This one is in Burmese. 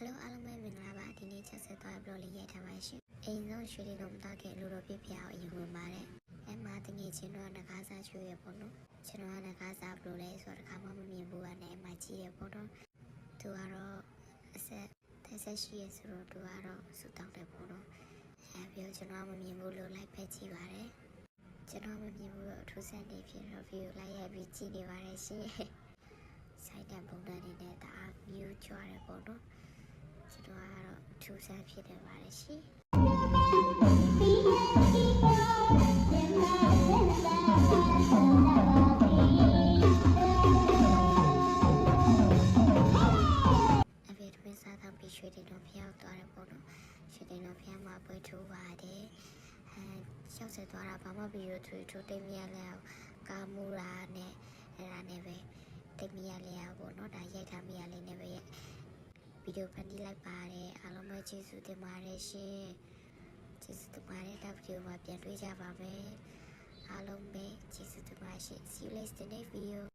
Hello အားလုံးပဲမင်္ဂလာပါဒီနေ့ချက်ဆက်သွားပြီးတော့လေးရိုက်ထားပါရှင်အိမ်ဆုံးရွှေလေးလုံးမသားခင်လူတော်ပြပြအောင်အရင်ဝင်ပါတယ်အဲ့မှာတငယ်ချင်းတို့ကငကားစားရွှေရပေါ့နော်ကျွန်တော်ကငကားစားဘလို့လဲဆိုတော့တစ်ခါမှမမြင်ဘူးကနေအမကြီးရပေါ့နော်သူကတော့အဆက်ရှိရဆိုတော့သူကတော့စူတောင်းတယ်ပေါ့နော်အဲ့ပြီးတော့ကျွန်တော်မမြင်ဘူးလို့လိုက်ဖက်ကြည့်ပါတယ်ကျွန်တော်မမြင်ဘူးတော့အထူးဆန်းနေဖြစ်တော့ view လိုက်ရပြီးကြည့်နေပါတယ်ရှင်ဆိုင်တန်ပုံစံနေနဲ့ဒါမျိုးကြွားတယ်ပေါ့နော်ကျွန်တော်ကတော့ထူးဆန်းဖြစ်နေပါတယ်ရှင်အဖေတို့စားတော့ပြီးရွှေတင်တော့ဖျောက်သွားတယ်ပေါ့နော်ရွှေတင်တော့ဖျောက်မှာပွဲထိုးပါတယ်ရောက်ဆက်သွားတာဘာမှဗီဒီယိုထိုးတိတ်မရလဲကာမူလာနဲ့အဲ့ဒါနဲ့ပဲတိတ်မရလဲပေါ့နော်ဒါရိုက်ထားမရလေးနဲ့ပဲဗီဒီယိုဖန်တီးလိုက်ပါတယ်အားလုံးပဲကျေးဇူးတင်ပါတယ်ရှင်ကျေးဇူးတင်ပါတယ်နောက်ဗီဒီယိုမှာပြန်တွေ့ကြပါမယ်အားလုံးပဲကျေးဇူးတင်ပါရှင် See you later next video